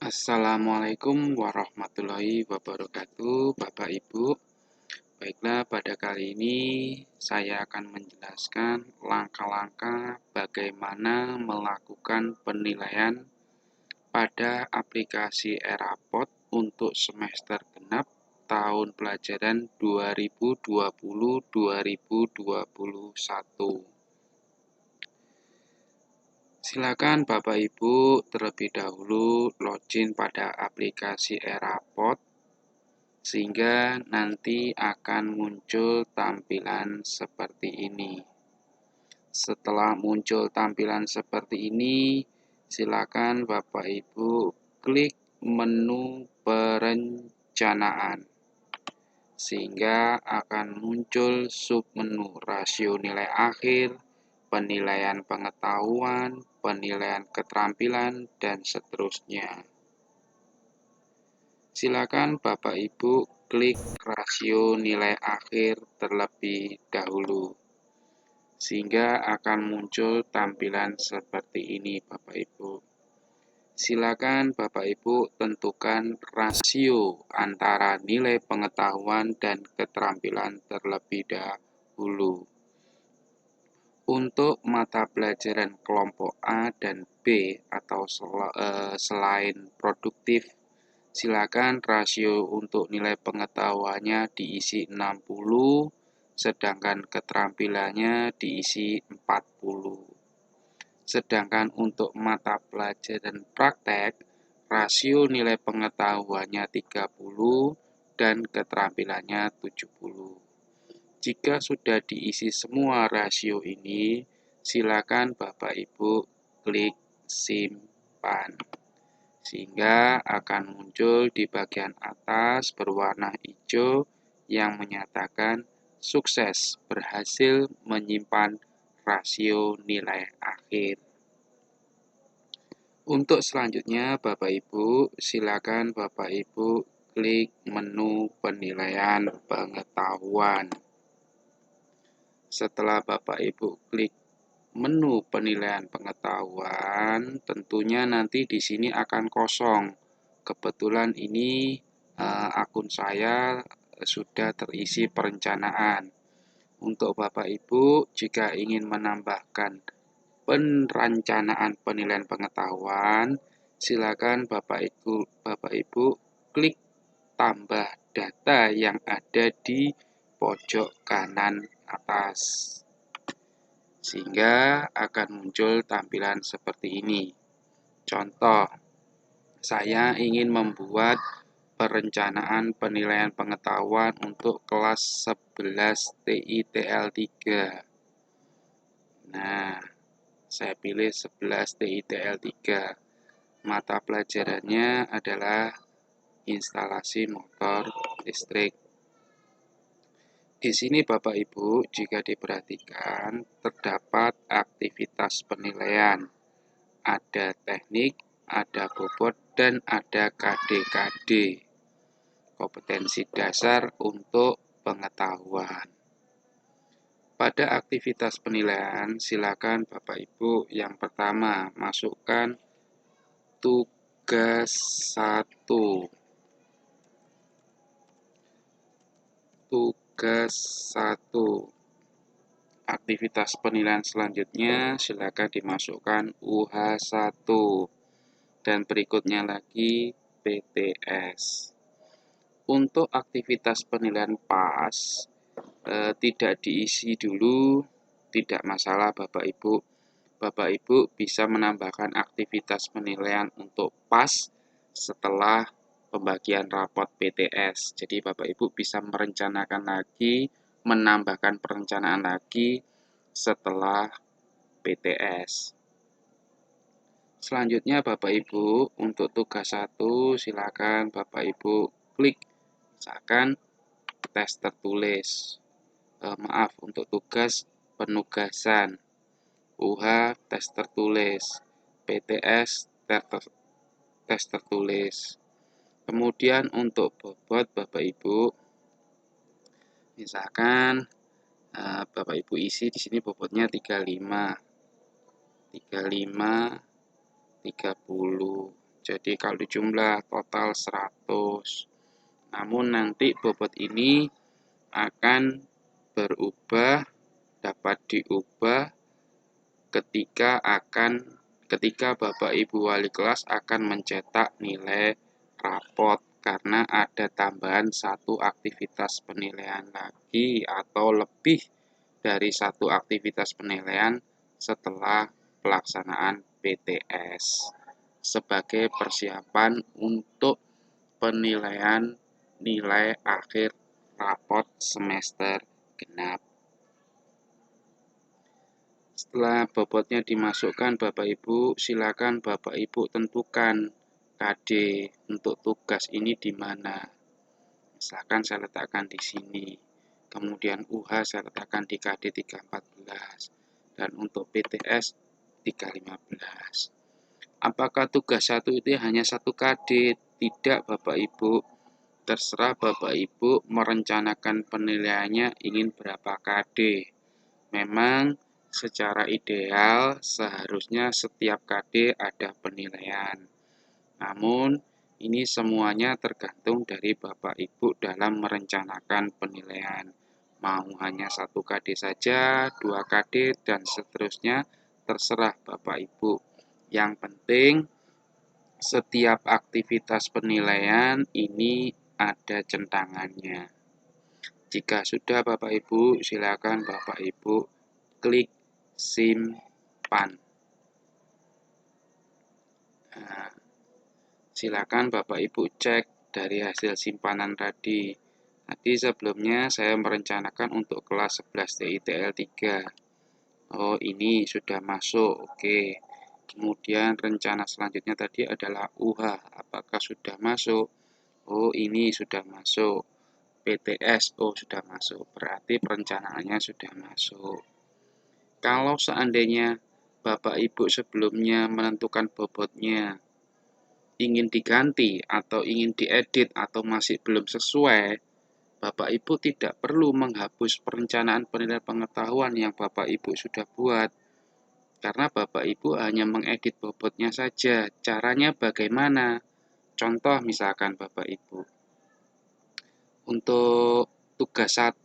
Assalamualaikum warahmatullahi wabarakatuh, Bapak Ibu. Baiklah, pada kali ini saya akan menjelaskan langkah-langkah bagaimana melakukan penilaian pada aplikasi Erapot untuk semester genap tahun pelajaran 2020-2021. Silakan Bapak Ibu terlebih dahulu login pada aplikasi Erapot sehingga nanti akan muncul tampilan seperti ini. Setelah muncul tampilan seperti ini, silakan Bapak Ibu klik menu perencanaan sehingga akan muncul submenu rasio nilai akhir, penilaian pengetahuan, penilaian keterampilan, dan seterusnya. Silakan Bapak Ibu klik rasio nilai akhir terlebih dahulu, sehingga akan muncul tampilan seperti ini Bapak Ibu. Silakan Bapak Ibu tentukan rasio antara nilai pengetahuan dan keterampilan terlebih dahulu. Untuk mata pelajaran kelompok A dan B atau selain produktif, silakan rasio untuk nilai pengetahuannya diisi 60, sedangkan keterampilannya diisi 40. Sedangkan untuk mata pelajaran praktek, rasio nilai pengetahuannya 30 dan keterampilannya 70. Jika sudah diisi semua rasio ini, silakan Bapak Ibu klik simpan. Sehingga akan muncul di bagian atas berwarna hijau yang menyatakan sukses berhasil menyimpan rasio nilai akhir. Untuk selanjutnya Bapak Ibu, silakan Bapak Ibu klik menu penilaian pengetahuan. Setelah Bapak Ibu klik menu penilaian pengetahuan, tentunya nanti di sini akan kosong. Kebetulan ini akun saya sudah terisi perencanaan. Untuk Bapak Ibu, jika ingin menambahkan perencanaan penilaian pengetahuan, silakan Bapak Ibu klik tambah data yang ada di pojok kanan atas, sehingga akan muncul tampilan seperti ini. Contoh, saya ingin membuat perencanaan penilaian pengetahuan untuk kelas 11 TITL3. Nah, saya pilih 11 TITL3. Mata pelajarannya adalah instalasi motor listrik. Di sini Bapak Ibu, jika diperhatikan, terdapat aktivitas penilaian. Ada teknik, ada bobot, dan ada KD-KD. Kompetensi dasar untuk pengetahuan. Pada aktivitas penilaian, silakan Bapak Ibu yang pertama masukkan tugas 1. Tugas 1. Aktivitas penilaian selanjutnya silakan dimasukkan UH1 dan berikutnya lagi PTS. Untuk aktivitas penilaian PAS tidak diisi dulu, tidak masalah Bapak Ibu. Bapak Ibu bisa menambahkan aktivitas penilaian untuk PAS setelah pembagian rapot PTS. Jadi Bapak Ibu bisa merencanakan lagi, menambahkan perencanaan lagi setelah PTS. Selanjutnya Bapak Ibu, untuk tugas 1 silakan Bapak Ibu klik misalkan tes tertulis. Untuk tugas penugasan. UH tes tertulis. PTS tes tertulis. Kemudian untuk bobot Bapak Ibu, misalkan Bapak Ibu isi di sini bobotnya 35, 30. Jadi kalau dijumlah total 100. Namun nanti bobot ini akan berubah, dapat diubah ketika Bapak Ibu wali kelas akan mencetak nilai rapot, karena ada tambahan satu aktivitas penilaian lagi atau lebih dari satu aktivitas penilaian setelah pelaksanaan PTS sebagai persiapan untuk penilaian nilai akhir rapot semester genap. Setelah bobotnya dimasukkan, Bapak Ibu, silakan Bapak Ibu tentukan KD untuk tugas ini di mana. Misalkan saya letakkan di sini. Kemudian UH saya letakkan di KD 314 dan untuk PTS 315. Apakah tugas satu itu hanya satu KD? Tidak, Bapak Ibu. Terserah Bapak Ibu merencanakan penilaiannya ingin berapa KD. Memang secara ideal seharusnya setiap KD ada penilaian. Namun ini semuanya tergantung dari Bapak Ibu dalam merencanakan penilaian. Mau hanya satu KD saja, 2 KD, dan seterusnya, terserah Bapak Ibu. Yang penting setiap aktivitas penilaian ini ada centangannya. Jika sudah Bapak Ibu, silakan Bapak Ibu klik simpan. Nah, silakan Bapak Ibu cek dari hasil simpanan tadi. Tadi sebelumnya saya merencanakan untuk kelas 11 TITL 3. Oh, ini sudah masuk. Oke. Kemudian rencana selanjutnya tadi adalah UH. Apakah sudah masuk? Oh, ini sudah masuk. PTS, oh sudah masuk. Berarti perencanaannya sudah masuk. Kalau seandainya Bapak Ibu sebelumnya menentukan bobotnya ingin diganti atau ingin diedit atau masih belum sesuai, Bapak Ibu tidak perlu menghapus perencanaan penilaian pengetahuan yang Bapak Ibu sudah buat. Karena Bapak Ibu hanya mengedit bobotnya saja. Caranya bagaimana? Contoh misalkan Bapak Ibu. Untuk tugas 1,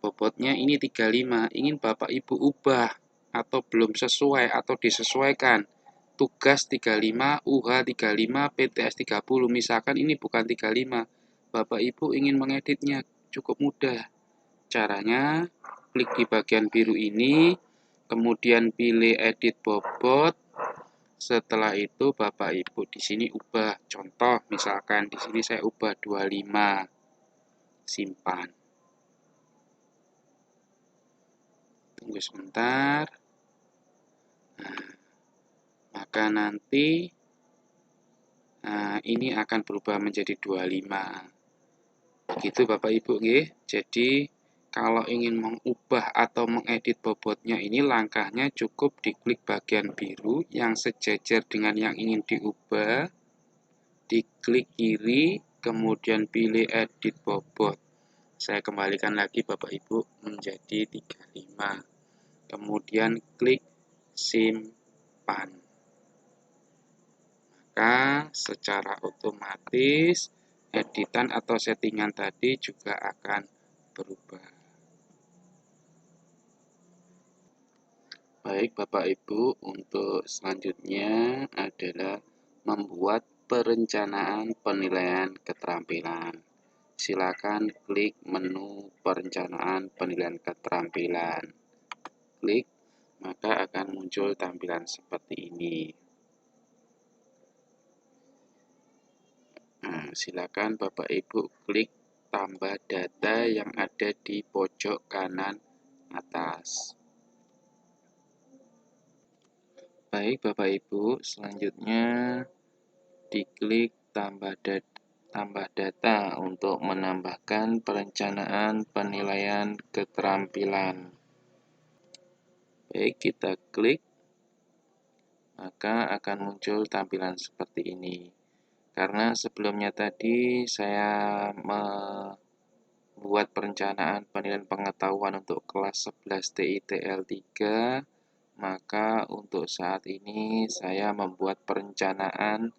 bobotnya ini 35, ingin Bapak Ibu ubah atau belum sesuai atau disesuaikan. Tugas 35, UH 35, PTS 30, misalkan ini bukan 35. Bapak Ibu ingin mengeditnya, cukup mudah. Caranya, klik di bagian biru ini, kemudian pilih edit bobot. Setelah itu Bapak Ibu di sini ubah. Contoh, misalkan di sini saya ubah 25. Simpan. Tunggu sebentar. Nah, maka nanti ini akan berubah menjadi 25. Begitu Bapak Ibu nggih. Jadi kalau ingin mengubah atau mengedit bobotnya ini langkahnya cukup diklik bagian biru yang sejajar dengan yang ingin diubah. Diklik kiri, kemudian pilih edit bobot. Saya kembalikan lagi Bapak Ibu menjadi 35. Kemudian klik simpan. Maka secara otomatis editan atau settingan tadi juga akan berubah. Baik Bapak Ibu, untuk selanjutnya adalah membuat perencanaan penilaian keterampilan. Silakan klik menu perencanaan penilaian keterampilan. Klik, maka akan muncul tampilan seperti ini. Nah, silakan Bapak Ibu klik tambah data yang ada di pojok kanan atas. Baik Bapak Ibu, selanjutnya diklik tambah data untuk menambahkan perencanaan penilaian keterampilan. Baik, kita klik, maka akan muncul tampilan seperti ini. Karena sebelumnya tadi saya membuat perencanaan penilaian pengetahuan untuk kelas 11 TITL 3, maka untuk saat ini saya membuat perencanaan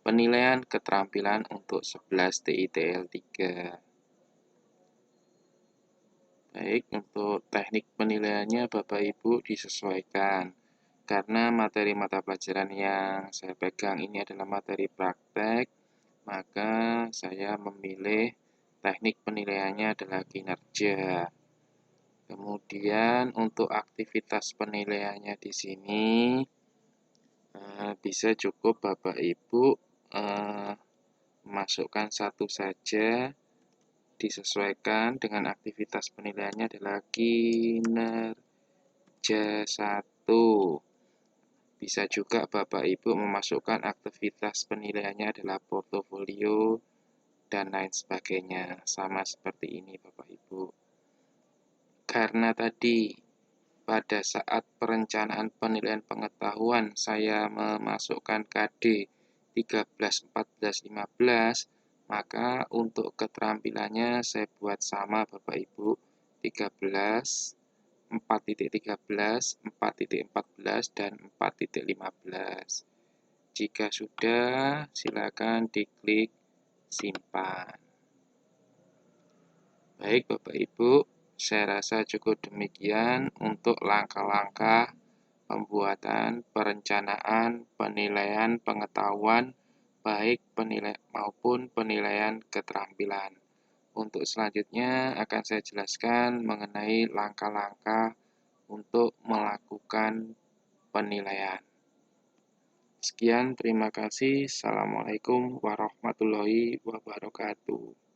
penilaian keterampilan untuk 11 TITL 3. Baik, untuk teknik penilaiannya Bapak Ibu disesuaikan. Karena materi mata pelajaran yang saya pegang ini adalah materi praktek, maka saya memilih teknik penilaiannya adalah kinerja. Kemudian untuk aktivitas penilaiannya di sini bisa cukup Bapak Ibu masukkan satu saja, disesuaikan dengan aktivitas penilaiannya adalah kinerja 1. Bisa juga Bapak Ibu memasukkan aktivitas penilaiannya adalah portofolio dan lain sebagainya. Sama seperti ini Bapak Ibu. Karena tadi pada saat perencanaan penilaian pengetahuan saya memasukkan KD 13, 14, 15, maka untuk keterampilannya saya buat sama Bapak Ibu, 13, 4.13, 4.14, dan 4.15. Jika sudah, silakan diklik simpan. Baik Bapak Ibu, saya rasa cukup demikian untuk langkah-langkah pembuatan perencanaan penilaian pengetahuan baik maupun penilaian keterampilan. Untuk selanjutnya akan saya jelaskan mengenai langkah-langkah untuk melakukan penilaian. Sekian, terima kasih. Assalamualaikum warahmatullahi wabarakatuh.